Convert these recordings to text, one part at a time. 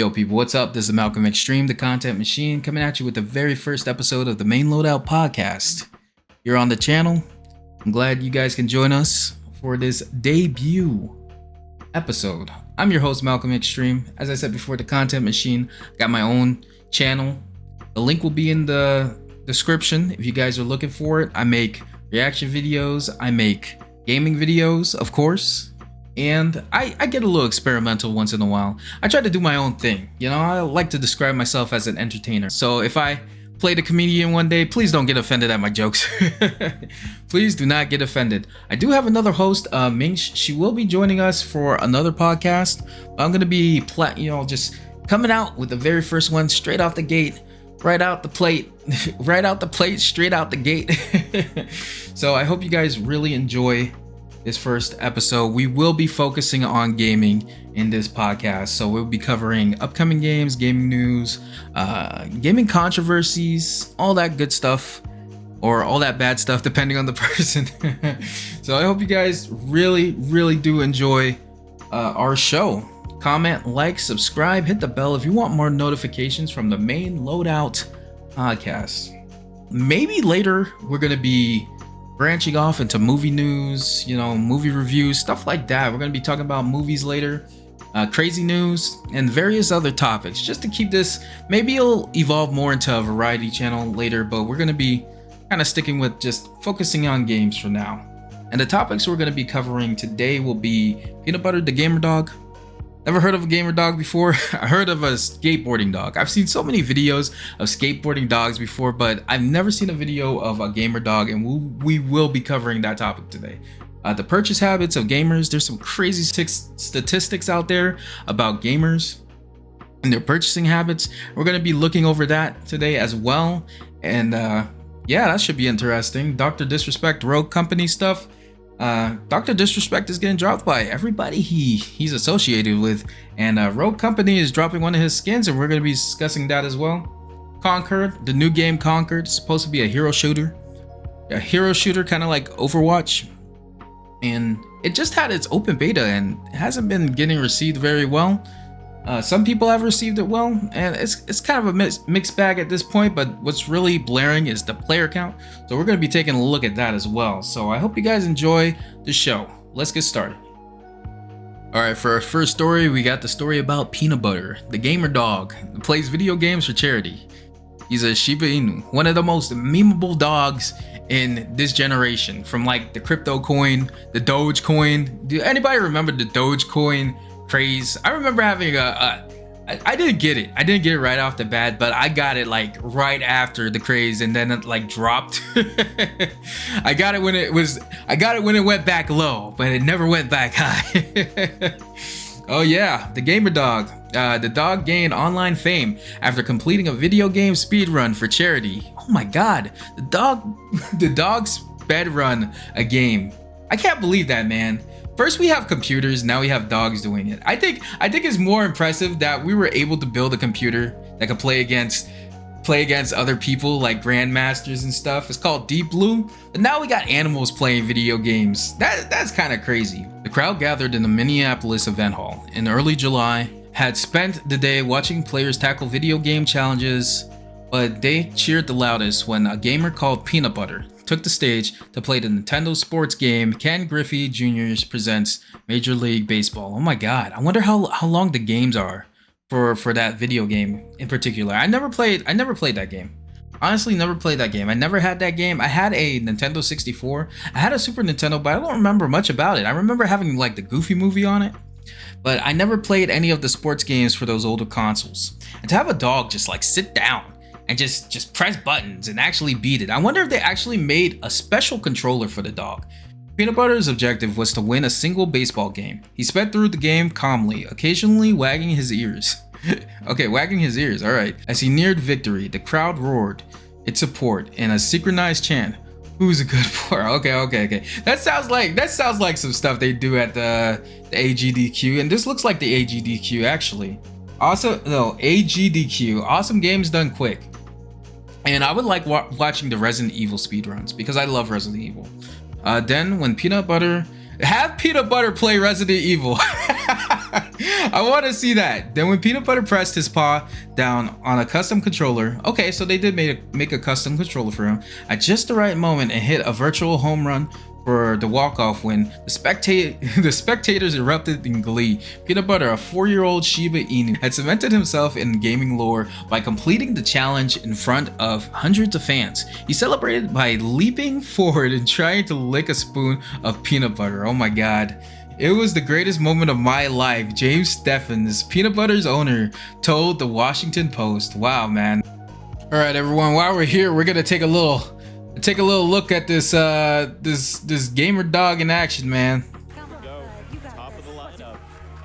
Yo people, what's up? This is Malcolm Extreme, the content machine, coming at you with the very first episode of the Main Loadout Podcast. You're on the channel. I'm glad you guys can join us for this debut episode. I'm your host, Malcolm Extreme. As I said before, the content machine. Got my own channel. The link will be in the description if you guys are looking for it. I make reaction videos. I make gaming videos, of course. And I get a little experimental once in a while. I try to do my own thing. You know, I like to describe myself as an entertainer. So if I play the comedian one day, please don't get offended at my jokes. Please do not get offended. I do have another host, Ming. She will be joining us for another podcast. I'm going to be, just coming out with the very first one straight off the gate. Right out the plate, straight out the gate. So I hope you guys really enjoy this first episode. We will be focusing on gaming in this podcast. So we'll be covering upcoming games, gaming news, gaming controversies, all that good stuff, or all that bad stuff, depending on the person. So I hope you guys really do enjoy our show. Comment, like, subscribe, hit the bell if you want more notifications from the Main Loadout Podcast. Maybe later we're going to be branching off into movie news, movie reviews, stuff like that. We're going to be talking about movies later, crazy news, and various other topics, just to keep this. Maybe it'll evolve more into a variety channel later, but we're going to be kind of sticking with just focusing on games for now. And the topics we're going to be covering today will be Peanut Butter the Gamer Dog. Never heard of a gamer dog before? I heard of a skateboarding dog. I've seen so many videos of skateboarding dogs before, but I've never seen a video of a gamer dog, and we will be covering that topic today. The purchase habits of gamers. There's some crazy statistics out there about gamers and their purchasing habits. We're going to be looking over that today as well. And yeah, that should be interesting. Dr. Disrespect, Rogue Company stuff. Dr. Disrespect is getting dropped by everybody he's associated with, and Rogue Company is dropping one of his skins, and we're going to be discussing that as well. Concord, the new game Concord, is supposed to be a hero shooter kind of like Overwatch, and it just had its open beta and hasn't been getting received very well. Some people have received it well, and it's kind of a mixed bag at this point, but what's really blaring is the player count. So we're going to be taking a look at that as well. So I hope you guys enjoy the show. Let's get started. All right, for our first story, we got the story about Peanut Butter, the gamer dog that plays video games for charity. He's a Shiba Inu, one of the most memeable dogs in this generation, from like the crypto coin, the Doge coin. Do anybody remember the Doge coin craze? I remember having I didn't get it right off the bat, but I got it like right after the craze, and then it like dropped. I got it when it went back low, but it never went back high. Oh yeah, the gamer dog. The dog gained online fame after completing a video game speedrun for charity. Oh my god, the dog sped run a game. I can't believe that, man. First we have computers, now we have dogs doing it. I think it's more impressive that we were able to build a computer that could play against other people like grandmasters and stuff. It's called Deep Blue. But now we got animals playing video games. That's kind of crazy. The crowd gathered in the Minneapolis event hall in early July had spent the day watching players tackle video game challenges, but they cheered the loudest when a gamer called Peanut Butter took the stage to play the Nintendo sports game Ken Griffey Jr. Presents Major League Baseball. Oh my god, I wonder how long the games are for that video game in particular. I never played that game. Honestly, never played that game. I never had that game. I had a Nintendo 64. I had a Super Nintendo, but I don't remember much about it. I remember having like the Goofy movie on it, but I never played any of the sports games for those older consoles. And to have a dog just like sit down and just press buttons and actually beat it. I wonder if they actually made a special controller for the dog. Peanut Butter's objective was to win a single baseball game. He sped through the game calmly, occasionally wagging his ears. Okay, wagging his ears, alright. As he neared victory, the crowd roared its support in a synchronized chant. Who's a good player? Okay. That sounds like some stuff they do at the AGDQ, and this looks like the AGDQ actually. AGDQ. Awesome games done quick. And I would like watching the Resident Evil speedruns because I love Resident Evil. Then when Peanut Butter play Resident Evil. I want to see that. Then when Peanut Butter pressed his paw down on a custom controller, okay, so they did make a custom controller for him at just the right moment and hit a virtual home run for the walk-off win. The spectators erupted in glee. Peanut Butter, a 4-year-old Shiba Inu, had cemented himself in gaming lore by completing the challenge in front of hundreds of fans. He celebrated by leaping forward and trying to lick a spoon of peanut butter. Oh my god. It was the greatest moment of my life, James Stephens, Peanut Butter's owner, told the Washington Post. Wow, man. All right, everyone, while we're here, we're gonna take a little look at this this gamer dog in action, man. Go. Top of the lineup.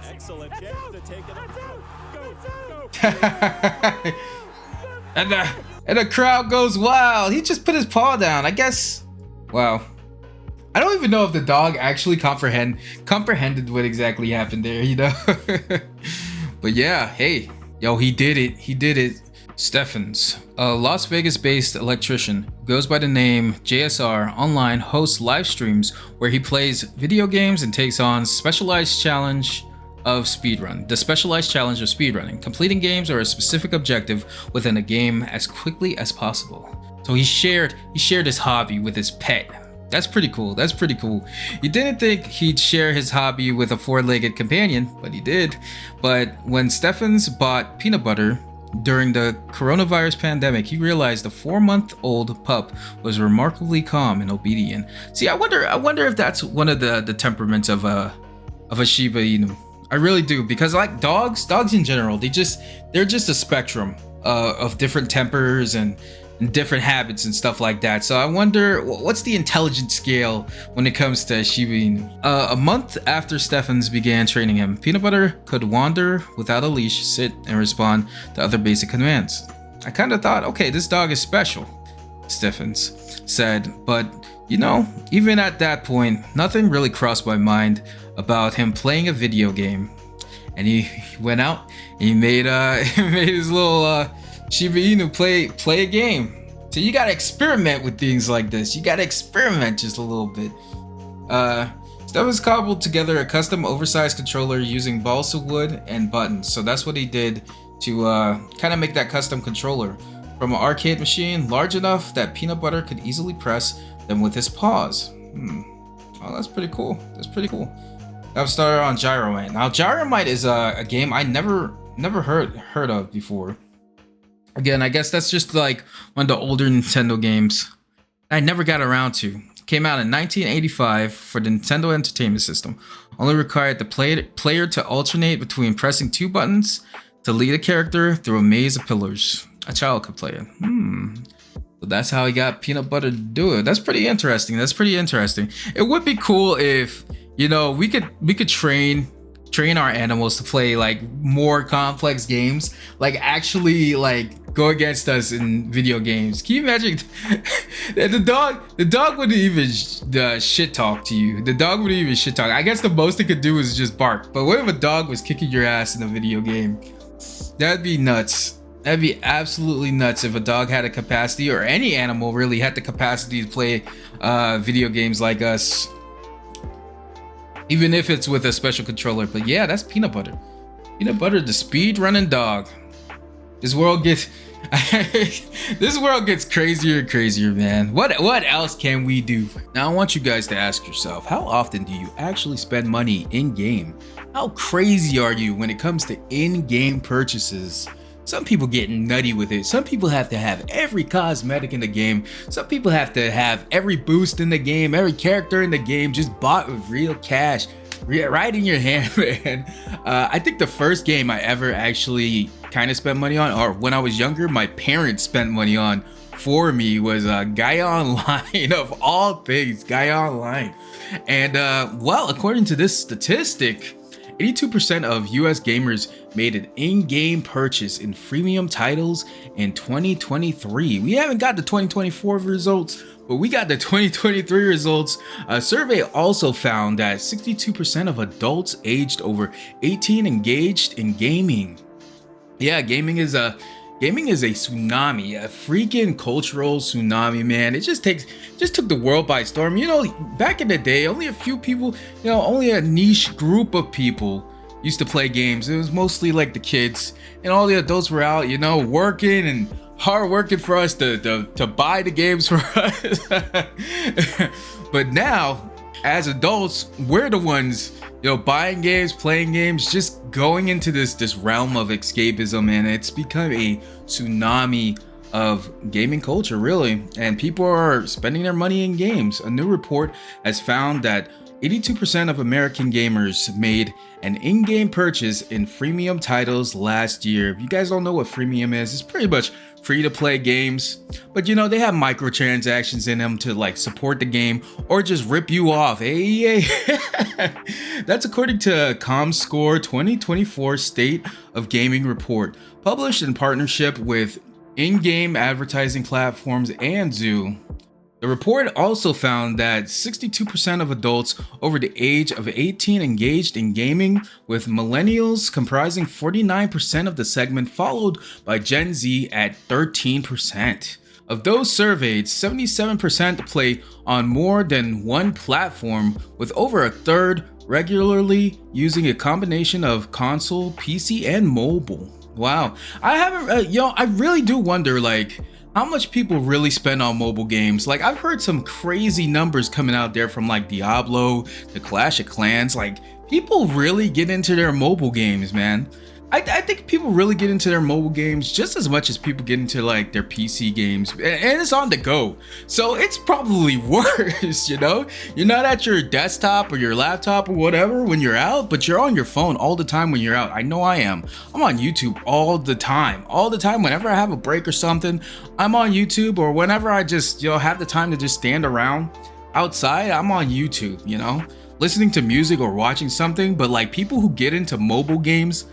Excellent chance to take it out. Go. and the crowd goes wild. He just put his paw down. I guess. Wow. I don't even know if the dog actually comprehended what exactly happened there, you know. But yeah, hey, yo, he did it. Stephens, a Las Vegas-based electrician, goes by the name JSR online, hosts live streams where he plays video games and takes on the specialized challenge of speedrunning, completing games or a specific objective within a game as quickly as possible. So he shared his hobby with his pet. That's pretty cool. He didn't think he'd share his hobby with a 4-legged companion, but he did. But when Stephens bought Peanut Butter during the coronavirus pandemic, he realized the 4-month-old pup was remarkably calm and obedient. See, I wonder if that's one of the temperaments of a Shiba Inu. I really do, because like dogs in general, they're just a spectrum of different tempers and different habits and stuff like that. So I wonder, what's the intelligence scale when it comes to Shiba Inu? A month after Stephens began training him, Peanut Butter could wander without a leash, sit, and respond to other basic commands. I kind of thought, okay, this dog is special, Stephens said, but you know, even at that point, nothing really crossed my mind about him playing a video game. And he went out and he made his little Shiba Inu play a game. So you gotta experiment with things like this. You gotta experiment just a little bit. Stephens cobbled together a custom oversized controller using balsa wood and buttons. So that's what he did to kind of make that custom controller from an arcade machine large enough that Peanut Butter could easily press them with his paws. Oh, that's pretty cool. Got started on Gyromite. Now Gyromite is a game I never heard of before. Again, I guess that's just like one of the older Nintendo games I never got around to. Came out in 1985 for the Nintendo Entertainment System. Only required the player to alternate between pressing 2 buttons to lead a character through a maze of pillars. A child could play it. So that's how he got Peanut Butter to do it. That's pretty interesting. It would be cool if, you know, we could train our animals to play like more complex games, like actually like go against us in video games. Can you imagine the dog wouldn't even shit talk to you. The dog wouldn't even shit talk. I guess the most it could do is just bark. But what if a dog was kicking your ass in a video game? That'd be nuts. That'd be absolutely nuts if a dog had a capacity, or any animal really had the capacity to play video games like us. Even if it's with a special controller. But yeah, that's Peanut Butter. Peanut Butter, the speed running dog. This world gets crazier and crazier, man. What else can we do? Now I want you guys to ask yourself, how often do you actually spend money in game? How crazy are you when it comes to in-game purchases? Some people get nutty with it. Some people have to have every cosmetic in the game. Some people have to have every boost in the game, every character in the game just bought with real cash, right in your hand, man. I think the first game I ever actually kind of spent money on, or when I was younger, my parents spent money on for me, was Gaia Online, of all things, Gaia Online. And well, according to this statistic, 82% of US gamers made an in-game purchase in freemium titles in 2023. We haven't got the 2024 results, but we got the 2023 results. A survey also found that 62% of adults aged over 18 engaged in gaming. Yeah, gaming is a tsunami, a freaking cultural tsunami, man. It just took the world by storm. You know, back in the day, only a few people, you know, only a niche group of people, used to play games. It was mostly like the kids, and all the adults were out, you know, working and hard working for us to buy the games for us. But now, as adults, we're the ones, you know, buying games, playing games, just going into this realm of escapism, and it's become a tsunami of gaming culture, really. And people are spending their money in games. A new report has found that 82% of American gamers made an in-game purchase in freemium titles last year. If you guys don't know what freemium is, it's pretty much free to play games, but you know, they have microtransactions in them to like support the game or just rip you off. Hey. That's according to ComScore 2024 State of Gaming Report, published in partnership with in-game advertising platforms and Zoo. The report also found that 62% of adults over the age of 18 engaged in gaming, with millennials comprising 49% of the segment, followed by Gen Z at 13%. Of those surveyed, 77% play on more than one platform, with over a third regularly using a combination of console, PC, and mobile. Wow. I really do wonder, like, how much people really spend on mobile games. Like, I've heard some crazy numbers coming out there from like Diablo to Clash of Clans. Like, people really get into their mobile games, man. I think people really get into their mobile games just as much as people get into like their PC games, and it's on the go. So it's probably worse, you know? You're not at your desktop or your laptop or whatever when you're out, but you're on your phone all the time when you're out. I know I am. I'm on YouTube all the time. Whenever I have a break or something, I'm on YouTube, or whenever I just, you know, have the time to just stand around outside, I'm on YouTube, you know, listening to music or watching something. But like, people who get into mobile games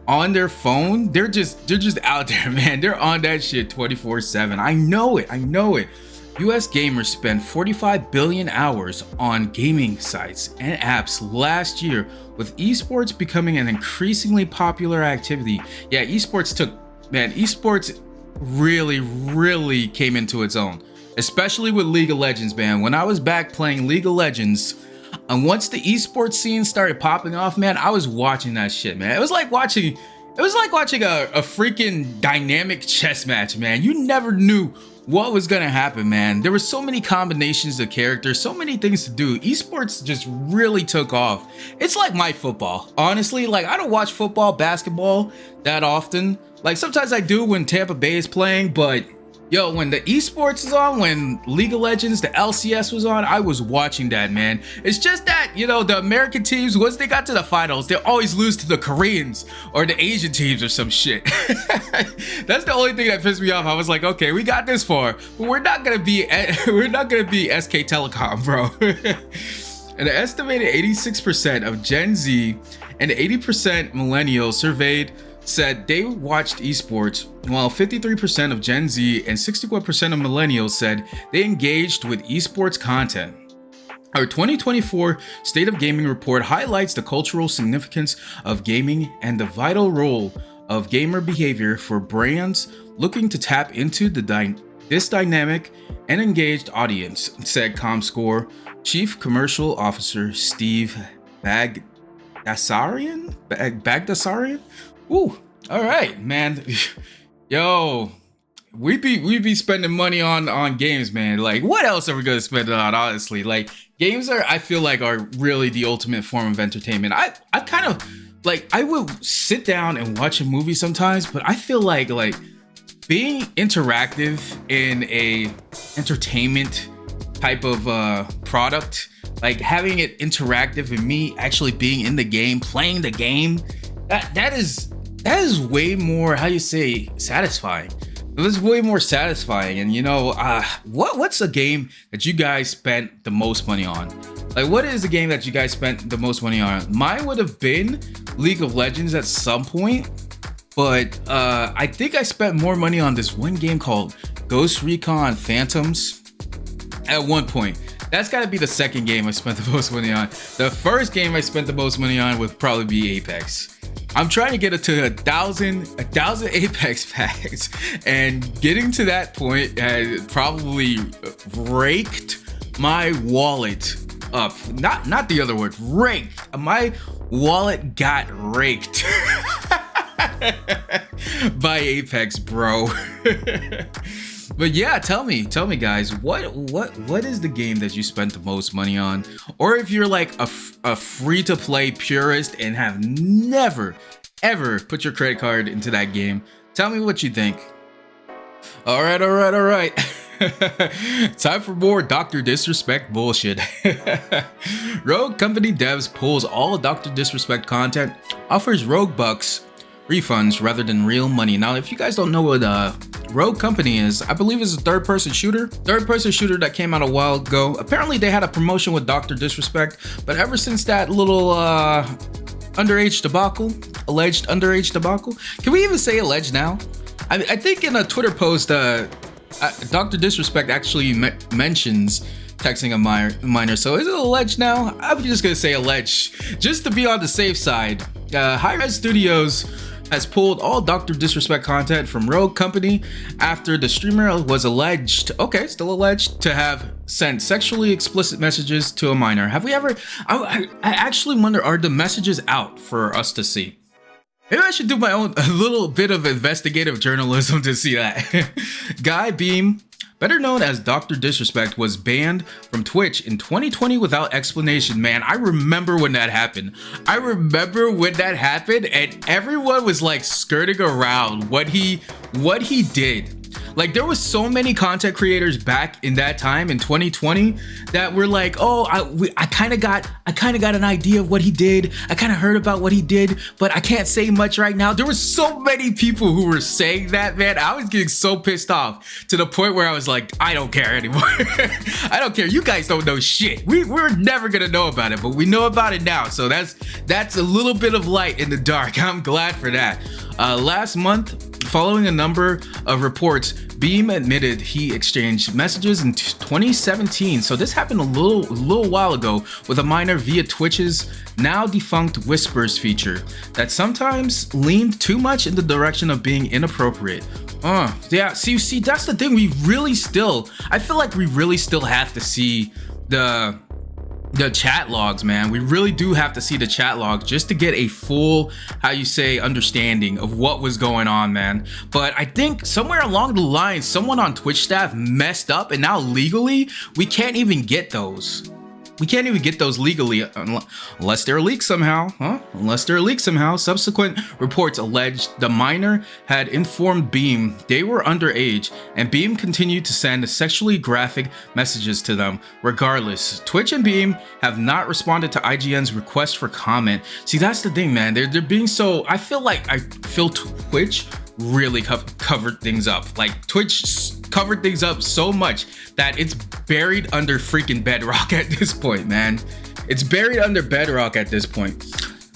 on their phone, they're just out there, man. They're on that shit 24/7. I know it. US gamers spent 45 billion hours on gaming sites and apps last year, with esports becoming an increasingly popular activity. Yeah, esports really came into its own, especially with League of Legends, man. When I was back playing League of Legends, and once the esports scene started popping off, man, I was watching that shit, man. It was like watching a freaking dynamic chess match, man. You never knew what was gonna happen, man. There were so many combinations of characters, so many things to do. Esports just really took off. It's like my football, honestly. Like, I don't watch football, basketball that often. Like, sometimes I do when Tampa Bay is playing, but yo, when the esports is on, when League of Legends, the LCS was on, I was watching that, man. It's just that, you know, the American teams, once they got to the finals, they always lose to the Koreans or the Asian teams or some shit. That's the only thing that pissed me off. I was like, okay, we got this far, but we're not gonna be SK Telecom, bro. An estimated 86% of Gen Z and 80% millennials surveyed said they watched esports, while 53% of Gen Z and 61% of millennials said they engaged with esports content. Our 2024 State of Gaming report highlights the cultural significance of gaming and the vital role of gamer behavior for brands looking to tap into this dynamic and engaged audience, said ComScore Chief Commercial Officer Steve Bagdasarian? Ooh, all right, man. Yo, we be spending money on games, man. Like, what else are we gonna spend it on? Honestly, like, games I feel like are really the ultimate form of entertainment. I kind of like, I will sit down and watch a movie sometimes, but I feel like being interactive in a entertainment type of product, like having it interactive and me actually being in the game, playing the game, that is way more, how you say, satisfying. It was way more satisfying. And you know, what's a game that you guys spent the most money on? Like, what is the game that you guys spent the most money on? Mine would have been League of Legends at some point, but I think I spent more money on this one game called Ghost Recon Phantoms at one point. That's got to be the second game I spent the most money on. The first game I spent the most money on would probably be Apex. I'm trying to get it to 1,000 Apex packs, and getting to that point has probably raked my wallet up. Not the other word, raked. My wallet got raked by Apex, bro. But yeah, tell me guys, what is the game that you spent the most money on? Or if you're like a free-to-play purist and have never ever put your credit card into that game, tell me what you think. All right. Time for more Dr. Disrespect bullshit. Rogue Company Devs pulls all Dr. Disrespect content, offers Rogue Bucks refunds rather than real money. Now, if you guys don't know what Rogue Company is, I believe it's a third-person shooter that came out a while ago. Apparently, they had a promotion with Dr. Disrespect, but ever since that little alleged underage debacle, can we even say alleged now? I think in a Twitter post, Dr. Disrespect actually mentions texting a minor. So is it alleged now? I'm just gonna say alleged, just to be on the safe side. Hi-Res Studios has pulled all Dr. Disrespect content from Rogue Company after the streamer was still alleged to have sent sexually explicit messages to a minor. Have we ever? I actually wonder, are the messages out for us to see? Maybe I should do a little bit of investigative journalism to see that. Guy Beam, better known as Dr. Disrespect, was banned from Twitch in 2020 without explanation. Man, I remember when that happened. And everyone was like skirting around what he did. Like, there was so many content creators back in that time in 2020 that were like, oh, I kind of got an idea of what he did. I kind of heard about what he did, but I can't say much right now. There were so many people who were saying that, man. I was getting so pissed off to the point where I was like, I don't care anymore. I don't care. You guys don't know shit. We're never gonna know about it, but we know about it now. So that's a little bit of light in the dark. I'm glad for that. Last month, following a number of reports, Beam admitted he exchanged messages in 2017. So this happened a little while ago with a minor via Twitch's now defunct Whispers feature that sometimes leaned too much in the direction of being inappropriate. Yeah, see, that's the thing. I feel like we really still have to see the chat logs, man. We really do have to see the chat logs just to get a full, understanding of what was going on, man. But I think somewhere along the line, someone on Twitch staff messed up, and now legally, we can't even get those. We can't even get those legally unless they're leaked somehow, Subsequent reports alleged the minor had informed Beam they were underage, and Beam continued to send sexually graphic messages to them. Regardless, Twitch and Beam have not responded to IGN's request for comment. See, that's the thing, man. They're being so. I feel Twitch really covered things up. Like, Twitch covered things up so much that it's buried under freaking bedrock at this point, man. It's buried under bedrock at this point.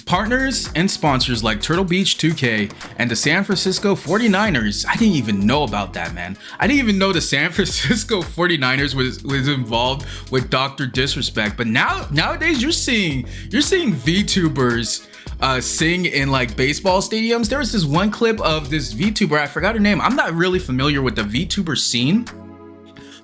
Partners and sponsors like Turtle Beach 2K and the San Francisco 49ers. I didn't even know about that, man. I didn't even know the San Francisco 49ers was involved with Dr. Disrespect. But nowadays you're seeing VTubers sing in like baseball stadiums. There was this one clip of this VTuber, I forgot her name. I'm not really familiar with the VTuber scene.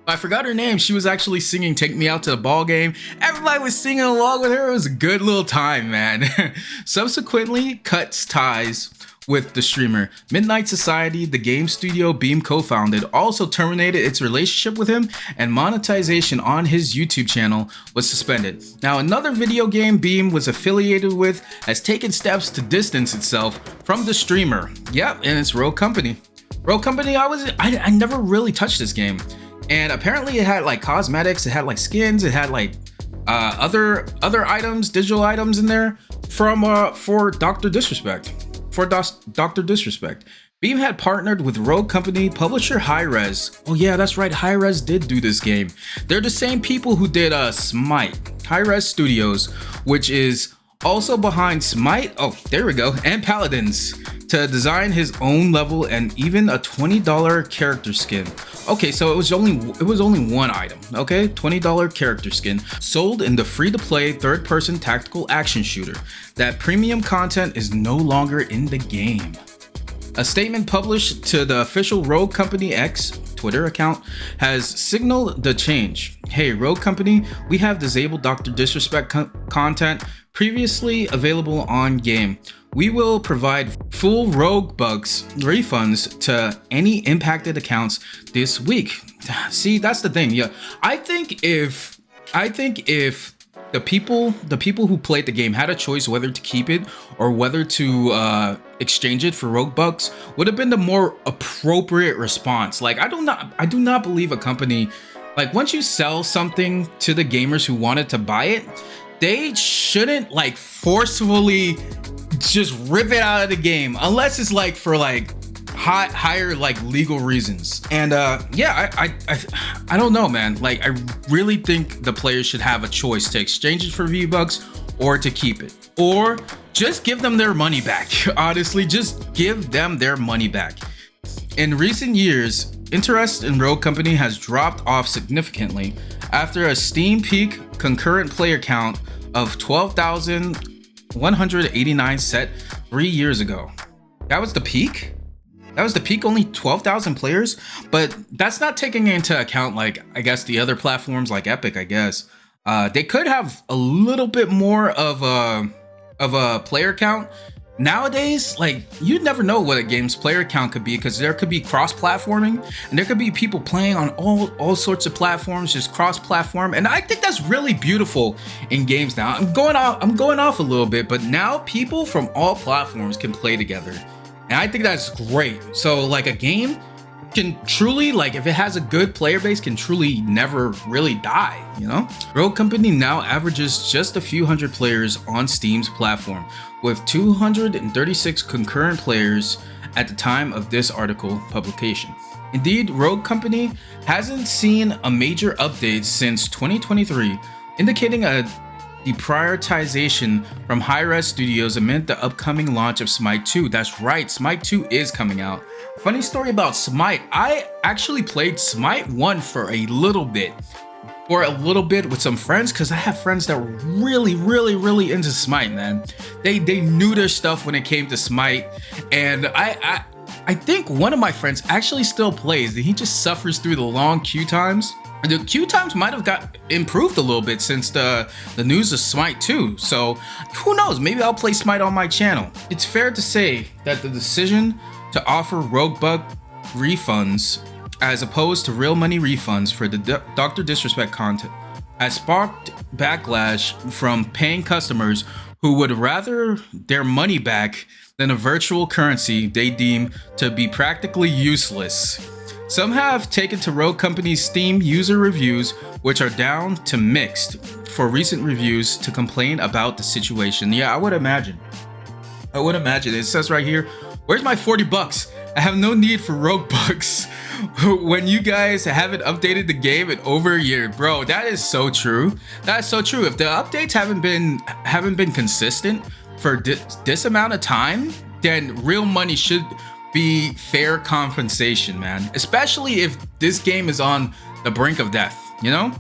I forgot her name. She was actually singing Take Me Out to the Ball Game. Everybody was singing along with her. It was a good little time, man. Subsequently cuts ties with the streamer. Midnight Society, the game studio Beam co-founded, also terminated its relationship with him, and monetization on his YouTube channel was suspended. Now, another video game Beam was affiliated with has taken steps to distance itself from the streamer. Yep, and it's Rogue Company. Rogue Company, I never really touched this game. And apparently it had like cosmetics, it had like skins, it had like other items, digital items in there for Dr. Disrespect. Dr. Disrespect. Beam had partnered with Rogue Company publisher Hi-Rez. Oh yeah, that's right, Hi-Rez did do this game. They're the same people who did Smite. Hi-Rez Studios, which is also behind Smite, and Paladins, to design his own level and even a $20 character skin. Okay, so it was only one item, okay? $20 character skin sold in the free-to-play third-person tactical action shooter. That premium content is no longer in the game. A statement published to the official Rogue Company X Twitter account has signaled the change. Hey, Rogue Company, we have disabled Dr. Disrespect content previously available on game. We will provide full Rogue Bugs refunds to any impacted accounts this week. See, that's the thing. Yeah, I think if the people who played the game had a choice whether to keep it or whether to exchange it for Rogue Bucks, would have been the more appropriate response. Like, I do not believe a company, like, once you sell something to the gamers who wanted to buy it, they shouldn't like forcefully just rip it out of the game unless it's like for like higher like legal reasons. And yeah, I don't know, man. Like, I really think the players should have a choice to exchange it for V-Bucks or to keep it, or just give them their money back. Honestly, just give them their money back. In recent years, interest in Rogue Company has dropped off significantly after a Steam peak concurrent player count of 12,189 set 3 years ago. That was the peak? That was the peak, only 12,000 players? But that's not taking into account, like, I guess the other platforms like Epic, I guess. They could have a little bit more of a player count. Nowadays, like, you never know what a game's player count could be, because there could be cross-platforming and there could be people playing on all sorts of platforms, just cross-platform. And I think that's really beautiful in games now. I'm going off a little bit, but now people from all platforms can play together. And I think that's great. So like, a game can truly, like, if it has a good player base, can truly never really die, you know? Rogue Company now averages just a few hundred players on Steam's platform, with 236 concurrent players at the time of this article publication. Indeed, Rogue Company hasn't seen a major update since 2023, indicating a deprioritization from Hi-Res Studios amid the upcoming launch of Smite 2. That's right, Smite 2 is coming out. Funny story about Smite, I actually played Smite 1 for a little bit with some friends, because I have friends that were really into Smite, man. They knew their stuff when it came to Smite, and I think one of my friends actually still plays, and he just suffers through the long queue times. The queue times might have got improved a little bit since the news of Smite 2, so who knows, maybe I'll play Smite on my channel. It's fair to say that the decision to offer Rogue Bug refunds as opposed to real money refunds for the Dr. Disrespect content has sparked backlash from paying customers who would rather their money back than a virtual currency they deem to be practically useless. Some have taken to Rogue Company's Steam user reviews, which are down to mixed, for recent reviews to complain about the situation. Yeah, I would imagine. It says right here, where's my $40? I have no need for Rogue Bucks when you guys haven't updated the game in over a year. Bro, that is so true. That's so true. If the updates haven't been consistent for this amount of time, then real money should be fair compensation, man. Especially if this game is on the brink of death, you know?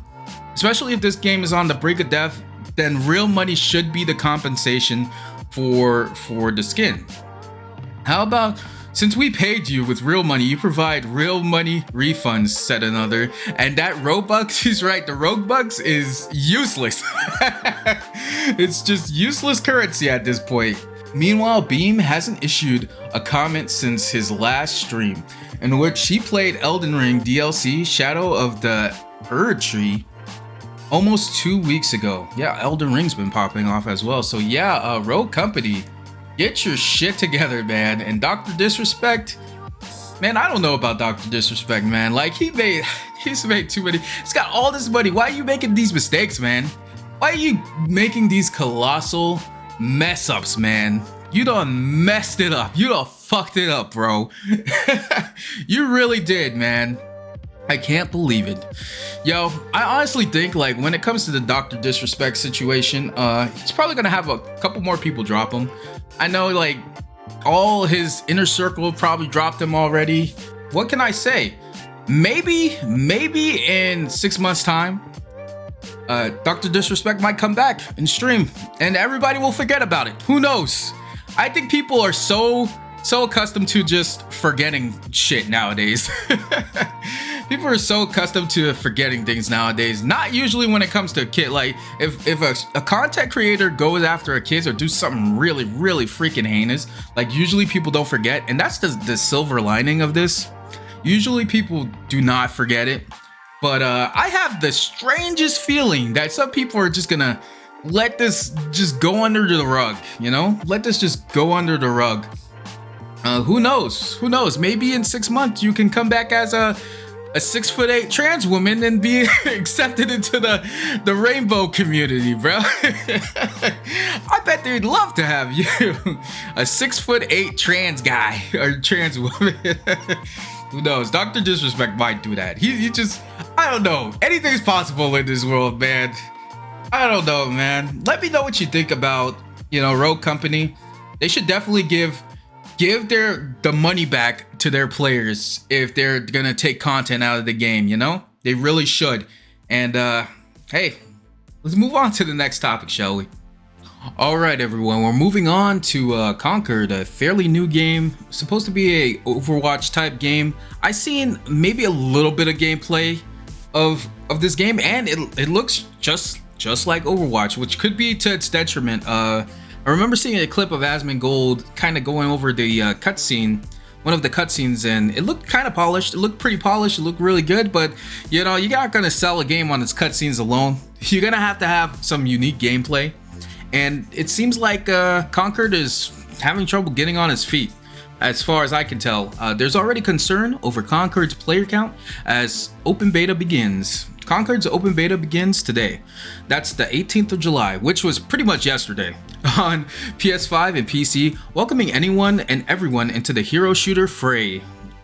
Especially if this game is on the brink of death, then real money should be the compensation for the skin. How about, since we paid you with real money, you provide real money refunds, said another. And that Robux, he's right, the Robux is useless. It's just useless currency at this point. Meanwhile, Beam hasn't issued a comment since his last stream, in which he played Elden Ring DLC Shadow of the Erdtree almost 2 weeks ago. Yeah, Elden Ring's been popping off as well. So yeah, Rogue Company, get your shit together, man. And Dr. Disrespect, man, I don't know about Dr. Disrespect, man. Like, he's made too many. He's got all this money. Why are you making these mistakes, man? Why are you making these colossal mess ups, man? You done messed it up. You done fucked it up, bro. You really did, man. I can't believe it. Yo, I honestly think, like, when it comes to the Dr. Disrespect situation, he's probably gonna have a couple more people drop him. I know, like, all his inner circle probably dropped him already. What can I say? Maybe in 6 months' time, Dr. Disrespect might come back and stream, and everybody will forget about it. Who knows? I think people are so so accustomed to just forgetting shit nowadays. People are so accustomed to forgetting things nowadays. Not usually when it comes to a kid. Like if a content creator goes after a kid or do something really, really freaking heinous, like usually people don't forget. And that's the silver lining of this. Usually people do not forget it. But I have the strangest feeling that some people are just gonna let this just go under the rug, you know? Let this just go under the rug. Who knows? Who knows? Maybe in 6 months you can come back as a 6'8" trans woman and be accepted into the rainbow community, bro. I bet they'd love to have you, a 6'8" trans guy or trans woman. Who knows? Dr. Disrespect might do that. He just, I don't know. Anything's possible in this world, man. I don't know, man. Let me know what you think about, Rogue Company. They should definitely give the money back to their players if they're gonna take content out of the game. They really should. And hey, let's move on to the next topic, shall we? All right, everyone, we're moving on to Concord, a fairly new game, supposed to be a Overwatch type game. I seen maybe a little bit of gameplay of this game, and it looks just like Overwatch, which could be to its detriment. I remember seeing a clip of Asmongold kind of going over the cutscene, one of the cutscenes, and it looked kind of polished. It looked pretty polished. It looked really good, but you're not gonna sell a game on its cutscenes alone. You're gonna have to have some unique gameplay. And it seems like Concord is having trouble getting on his feet, as far as I can tell. There's already concern over Concord's player count as open beta begins. Concord's open beta begins today. That's the 18th of July, which was pretty much yesterday, on PS5 and PC, welcoming anyone and everyone into the hero shooter fray.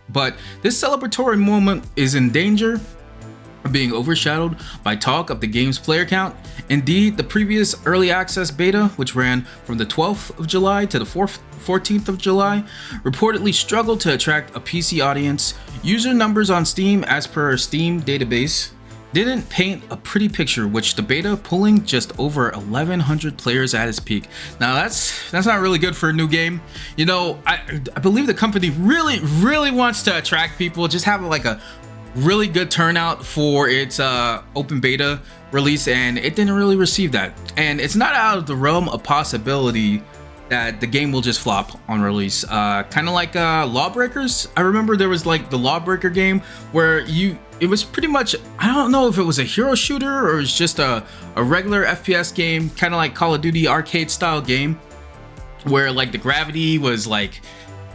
But this celebratory moment is in danger of being overshadowed by talk of the game's player count. Indeed, the previous early access beta, which ran from the 12th of July to the 14th of July, reportedly struggled to attract a PC audience. User numbers on Steam, as per our Steam database, didn't paint a pretty picture, which the beta pulling just over 1,100 players at its peak. Now that's not really good for a new game. I believe the company really wants to attract people, just have like a really good turnout for its open beta release, and it didn't really receive that. And it's not out of the realm of possibility that the game will just flop on release. Kind of like Lawbreakers. I remember there was like the Lawbreaker game where it was pretty much, I don't know if it was a hero shooter or it was just a regular FPS game, kind of like Call of Duty arcade style game, where like the gravity was like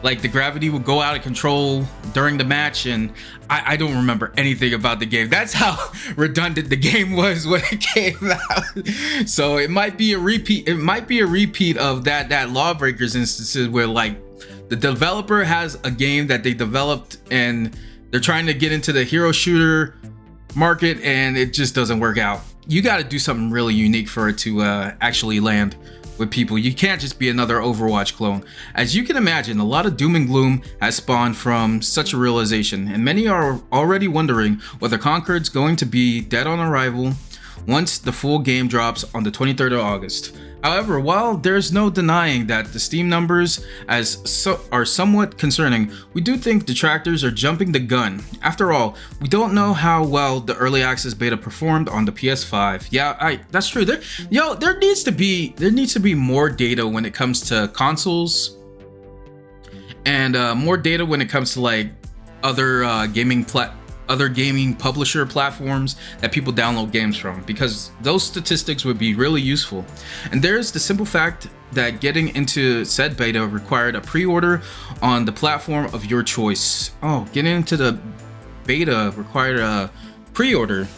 the gravity would go out of control during the match, and I don't remember anything about the game. That's how redundant the game was when it came out. So it might be a repeat. It might be a repeat of that Lawbreakers instances where like the developer has a game that they developed and they're trying to get into the hero shooter market and it just doesn't work out. You got to do something really unique for it to actually land with people. You can't just be another Overwatch clone. As you can imagine, a lot of doom and gloom has spawned from such a realization, and many are already wondering whether Concord's going to be dead on arrival once the full game drops on the 23rd of August. However, while there's no denying that the Steam numbers are somewhat concerning, we do think detractors are jumping the gun. After all, we don't know how well the early access beta performed on the PS5. Yeah, that's true. There needs to be more data when it comes to consoles, and more data when it comes to like other gaming publisher platforms that people download games from, because those statistics would be really useful. And there's the simple fact that getting into said beta required a pre-order on the platform of your choice. Getting into the beta required a pre-order.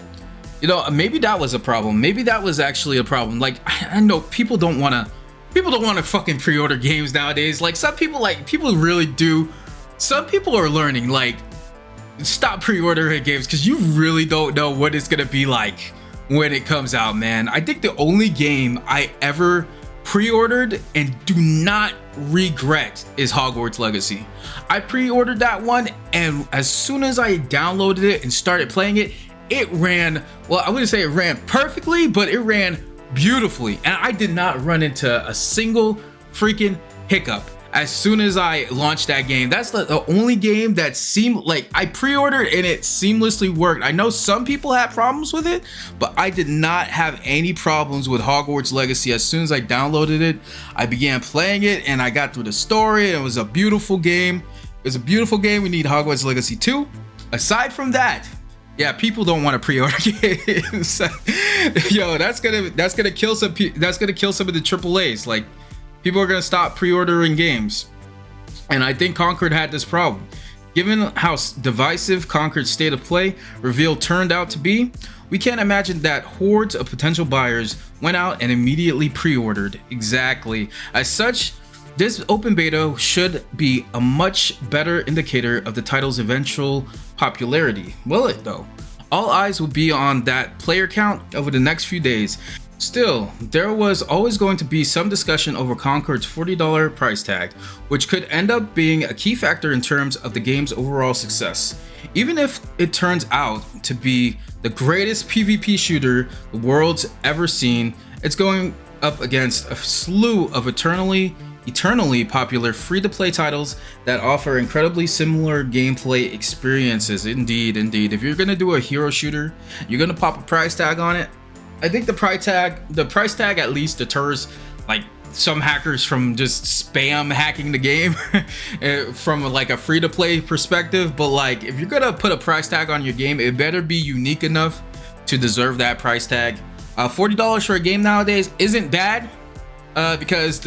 Maybe that was a problem. Maybe that was actually a problem. Like, I know people don't want to fucking pre-order games nowadays. Like, some people really do. Some people are learning, like, stop pre-ordering games because you really don't know what it's gonna be like when it comes out, man. I think the only game I ever pre-ordered and do not regret is Hogwarts Legacy. I pre-ordered that one, and as soon as I downloaded it and started playing it, it ran, well, I wouldn't say it ran perfectly, but it ran beautifully, and I did not run into a single freaking hiccup. as soon as I launched that game. That's the only game that seemed like I pre-ordered and it seamlessly worked. I know some people had problems with it, but I did not have any problems with Hogwarts Legacy. As soon as I downloaded it, I began playing it and I got through the story, and it was a beautiful game. It was a beautiful game. We need Hogwarts Legacy 2. Aside from that, yeah, people don't want to pre-order games. Yo, that's gonna kill some of the AAAs. Like, people are gonna stop pre-ordering games, and I think Concord had this problem. Given how divisive Concord's state of play reveal turned out to be, we can't imagine that hordes of potential buyers went out and immediately pre-ordered. Exactly. As such, this open beta should be a much better indicator of the title's eventual popularity. Will it though? All eyes will be on that player count over the next few days. Still, there was always going to be some discussion over Concord's $40 price tag, which could end up being a key factor in terms of the game's overall success. Even if it turns out to be the greatest PvP shooter the world's ever seen, it's going up against a slew of eternally popular free-to-play titles that offer incredibly similar gameplay experiences. Indeed. If you're gonna do a hero shooter, you're gonna pop a price tag on it. I think the price tag at least deters like some hackers from just spam hacking the game from like a free-to-play perspective. But like, if you're gonna put a price tag on your game, it better be unique enough to deserve that price tag. $40 for a game nowadays isn't bad. Because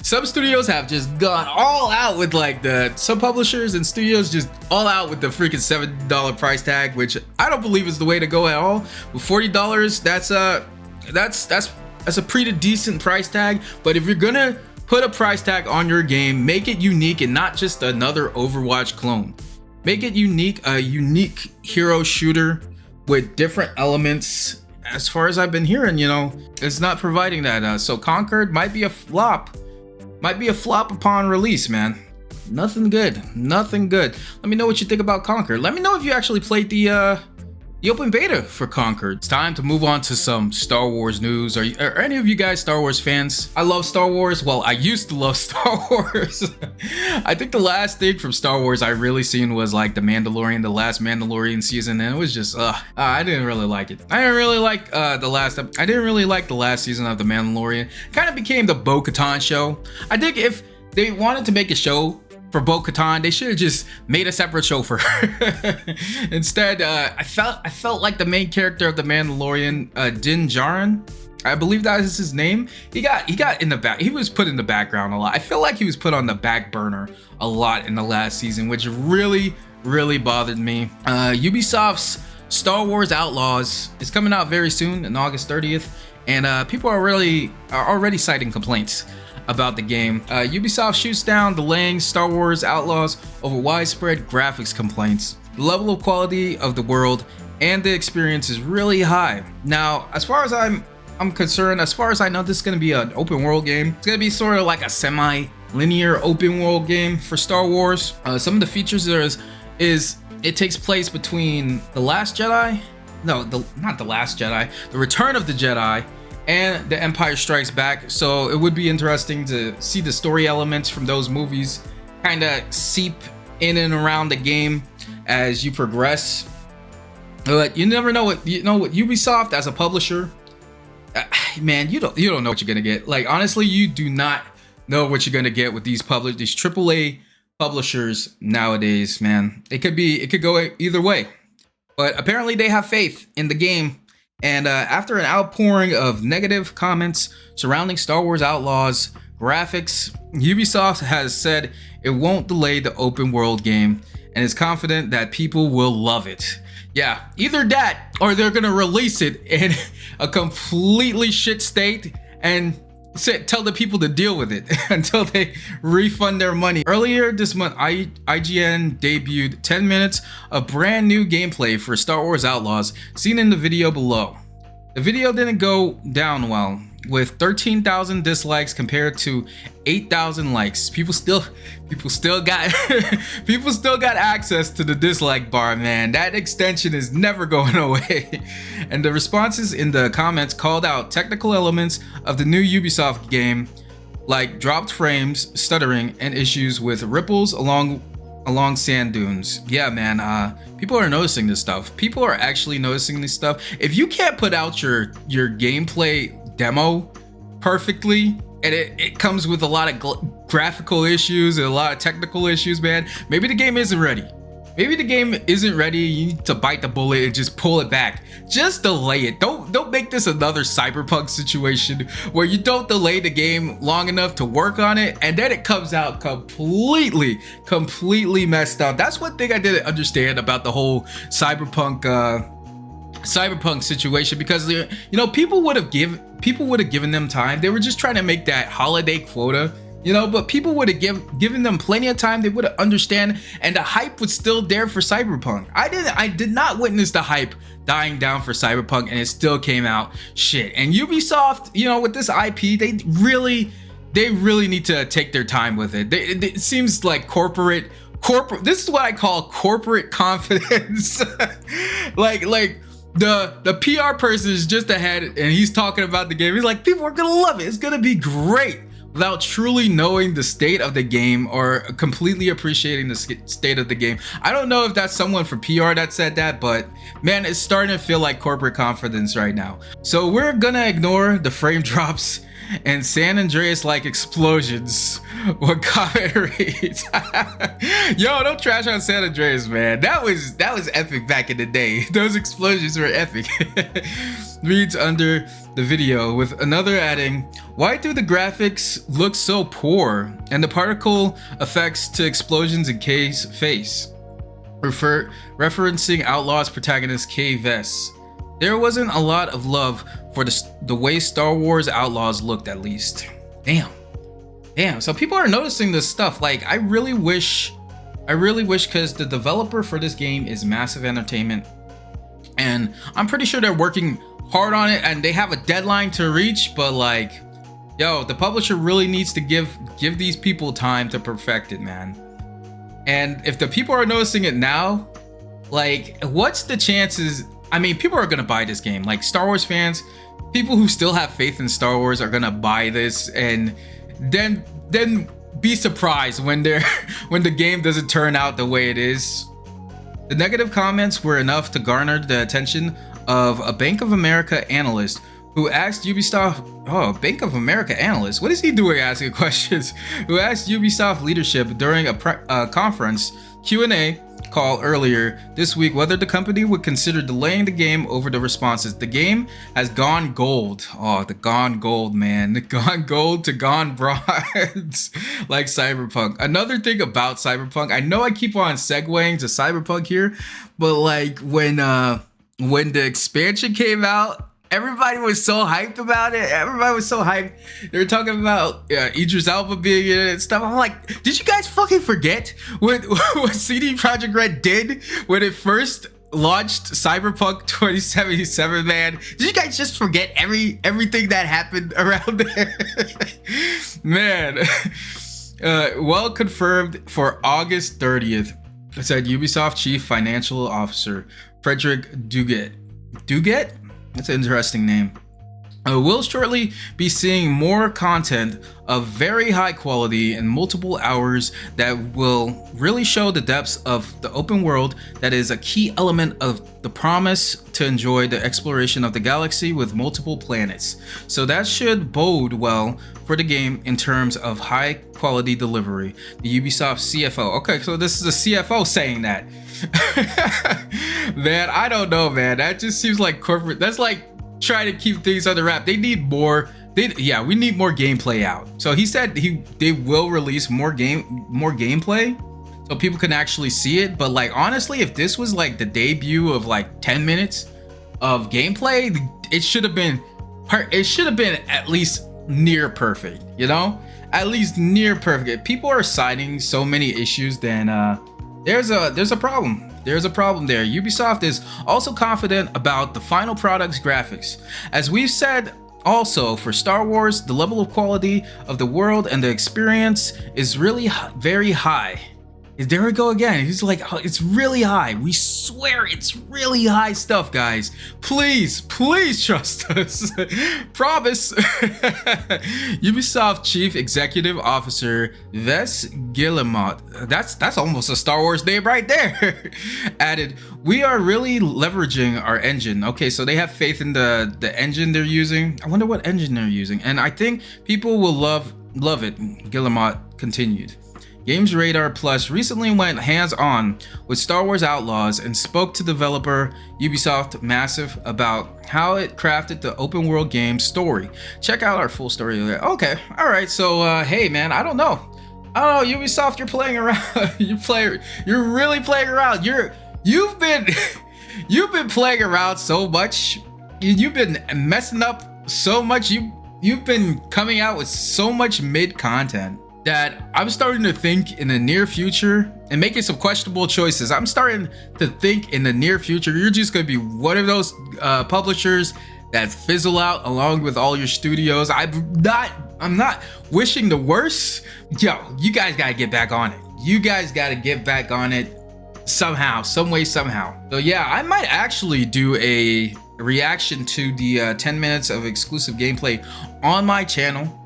some studios have just gone all out with like some publishers and studios just all out with the freaking $7 price tag, which I don't believe is the way to go at all. With $40, that's a pretty decent price tag. But if you're gonna put a price tag on your game, make it unique and not just another Overwatch clone. Make it unique, a unique hero shooter with different elements. As far as I've been hearing, it's not providing that. So Concord might be a flop upon release, man. Nothing good. Let me know what you think about Concord. Let me know if you actually played the open beta for Concord. It's time to move on to some Star Wars news. Are any of you guys Star Wars fans? I love Star Wars. Well, I used to love Star Wars. I think the last thing from Star Wars I really seen was like the Mandalorian, the last Mandalorian season, and it was just I didn't really like it. I didn't really like the last season of the Mandalorian. Kind of became the Bo-Katan show. I think if they wanted to make a show for Bo-Katan, they should have just made a separate show for her. Instead, I felt like the main character of the Mandalorian, Din Djarin, I believe that is his name. He got in the back. He was put in the background a lot. I feel like he was put on the back burner a lot in the last season, which really bothered me. Ubisoft's Star Wars Outlaws is coming out very soon, on August 30th, and people are already citing complaints about the game. Ubisoft shoots down delaying Star Wars Outlaws over widespread graphics complaints. The level of quality of the world and the experience is really high. Now, as far as I'm concerned, as far as I know, this is going to be an open world game. It's going to be sort of like a semi-linear open world game for Star Wars. Some of the features there is it takes place between The Last Jedi, not The Last Jedi, The Return of the Jedi, and The Empire Strikes Back. So it would be interesting to see the story elements from those movies kind of seep in and around the game as you progress. But you never know what Ubisoft as a publisher, man, you don't know what you're gonna get. Like, honestly, you do not know what you're gonna get with these AAA publishers nowadays, man. It could go either way. But apparently they have faith in the game. And after an outpouring of negative comments surrounding Star Wars Outlaws graphics, Ubisoft has said it won't delay the open world game and is confident that people will love it. Yeah, either that or they're gonna release it in a completely shit state and tell the people to deal with it until they refund their money. Earlier this month, IGN debuted 10 minutes of brand new gameplay for Star Wars Outlaws, seen in the video below. The video didn't go down well, with 13,000 dislikes compared to 8,000 likes. People still got access to the dislike bar, man. That extension is never going away. And the responses in the comments called out technical elements of the new Ubisoft game, like dropped frames, stuttering, and issues with ripples along sand dunes. Yeah, man, people are noticing this stuff. People are actually noticing this stuff. If you can't put out your gameplay demo perfectly, and it comes with a lot of graphical issues and a lot of technical issues, man, maybe the game isn't ready. Maybe the game isn't ready. You need to bite the bullet and just pull it back. Just delay it. Don't make this another Cyberpunk situation where you don't delay the game long enough to work on it and then it comes out completely messed up. That's one thing I didn't understand about the whole Cyberpunk situation, because people would have given them time. They were just trying to make that holiday quota. But people would have given them plenty of time. They would have understand, and the hype was still there for Cyberpunk. I did not witness the hype dying down for Cyberpunk, and it still came out shit. And Ubisoft, with this IP, they really need to take their time with it. It seems like corporate. This is what I call corporate confidence. like the PR person is just ahead, and he's talking about the game. He's like, people are gonna love it. It's gonna be great. Without truly knowing the state of the game or completely appreciating the state of the game. I don't know if that's someone for PR that said that, but man, it's starting to feel like corporate confidence right now. So we're gonna ignore the frame drops and San Andreas-like explosions. What comment reads? Yo, don't trash on San Andreas, man. That was epic back in the day. Those explosions were epic. Reads under the video, with another adding, why do the graphics look so poor and the particle effects to explosions in K's face? Referencing Outlaws protagonist K Vess. There wasn't a lot of love for the way Star Wars Outlaws looked, at least. Damn, so people are noticing this stuff. Like, I really wish, because the developer for this game is Massive Entertainment, and I'm pretty sure they're working hard on it and they have a deadline to reach, but like, yo, the publisher really needs to give these people time to perfect it, man. And if the people are noticing it now, like, what's the chances? I mean, people are gonna buy this game. Like, Star Wars fans, people who still have faith in Star Wars are gonna buy this, and then be surprised when the game doesn't turn out the way it is. The negative comments were enough to garner the attention of a Bank of America analyst who asked Ubisoft, Bank of America analyst? What is he doing asking questions? Who asked Ubisoft leadership during a conference Q&A call earlier this week whether the company would consider delaying the game over the responses. The game has gone gold. Oh, the gone gold, man. The gone gold to gone bronze. Like Cyberpunk. Another thing about Cyberpunk, I know I keep on segueing to Cyberpunk here, but like when the expansion came out, everybody was so hyped about it. Everybody was so hyped. They were talking about Idris Elba being in it and stuff. I'm like, did you guys fucking forget what CD Projekt Red did when it first launched Cyberpunk 2077, man? Did you guys just forget everything that happened around there? Man. Well confirmed for August 30th, said Ubisoft Chief Financial Officer Frederick Duguet. Duguet? That's an interesting name. We'll shortly be seeing more content of very high quality and multiple hours that will really show the depths of the open world that is a key element of the promise to enjoy the exploration of the galaxy with multiple planets. So that should bode well for the game in terms of high quality delivery. The Ubisoft CFO. Okay, so this is a CFO saying that. Man, I don't know, man. That just seems like corporate. That's like trying to keep things under wrap. They need more. We need more gameplay out. So he said they will release more gameplay so people can actually see it. But like, honestly, if this was like the debut of like 10 minutes of gameplay, it should have been at least near perfect, at least near perfect. People are citing so many issues, then there's a problem. There's a problem there. Ubisoft is also confident about the final product's graphics. As we've said, also for Star Wars, the level of quality of the world and the experience is really very high. There we go again. He's like, oh, it's really high. We swear it's really high stuff, guys. Please trust us. Promise. Ubisoft Chief Executive Officer Ves Guillemot, that's almost a Star Wars name right there, added, we are really leveraging our engine. Okay, so they have faith in the engine they're using. I wonder what engine they're using. And I think people will love it, Guillemot continued. Games Radar Plus recently went hands-on with Star Wars Outlaws and spoke to developer Ubisoft Massive about how it crafted the open world game story. Check out our full story. Okay, all right. So, hey man, I don't know, Ubisoft, you're playing around. You're really playing around. You've been playing around so much. You've been messing up so much. You've been coming out with so much mid content that I'm starting to think in the near future and making some questionable choices. I'm starting to think in the near future, you're just going to be one of those publishers that fizzle out along with all your studios. I'm not wishing the worst. Yo, you guys got to get back on it. You guys got to get back on it somehow, some way, somehow. So yeah, I might actually do a reaction to the 10 minutes of exclusive gameplay on my channel.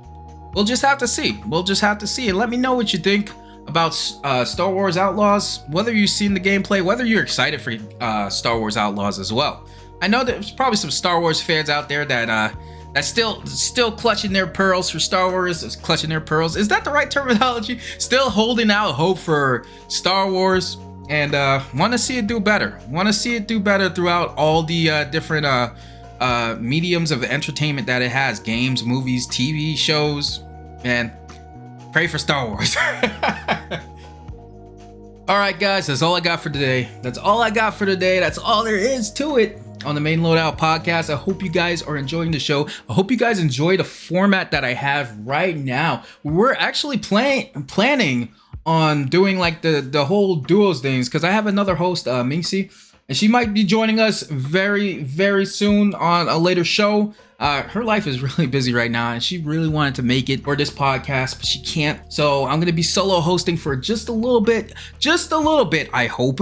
We'll just have to see. And let me know what you think about Star Wars Outlaws, whether you've seen the gameplay, whether you're excited for Star Wars Outlaws as well. I know there's probably some Star Wars fans out there that's still clutching their pearls for Star Wars. Clutching their pearls. Is that the right terminology? Still holding out hope for Star Wars and want to see it do better. Want to see it do better throughout all the different mediums of entertainment that it has. Games, movies, TV shows. Man, pray for Star Wars. All right, guys, that's all I got for today. That's all there is to it on the Main Loadout Podcast. I hope you guys are enjoying the show. I hope you guys enjoy the format that I have right now. We're actually planning on doing like the whole duos things, because I have another host, Minxie, and she might be joining us very, very soon on a later show. Her life is really busy right now, and she really wanted to make it for this podcast, but she can't. So I'm going to be solo hosting for just a little bit, I hope.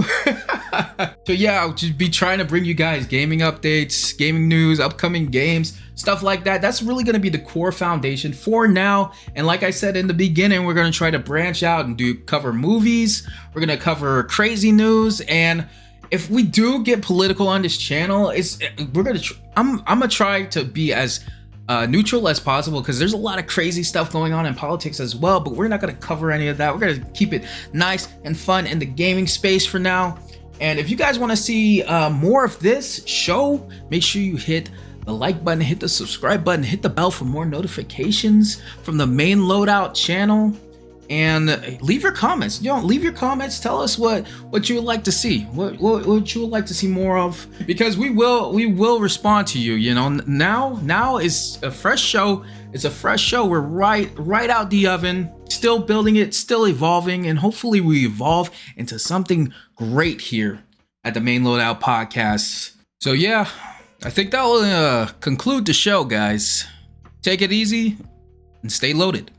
So yeah, I'll just be trying to bring you guys gaming updates, gaming news, upcoming games, stuff like that. That's really going to be the core foundation for now. And like I said in the beginning, we're going to try to branch out and cover movies. We're going to cover crazy news, and if we do get political on this channel, I'm gonna try to be as neutral as possible, because there's a lot of crazy stuff going on in politics as well, but we're not gonna cover any of that. We're gonna keep it nice and fun in the gaming space for now. And if you guys want to see more of this show, make sure you hit the like button, hit the subscribe button, hit the bell for more notifications from the Main Loadout channel. And leave your comments. Leave your comments. Tell us what you would like to see. What you would like to see more of, because we will respond to you. Now is a fresh show. It's a fresh show. We're right out the oven, still building it, still evolving, and hopefully we evolve into something great here at the Main Loadout Podcast. So yeah, I think that will conclude the show, guys. Take it easy and stay loaded.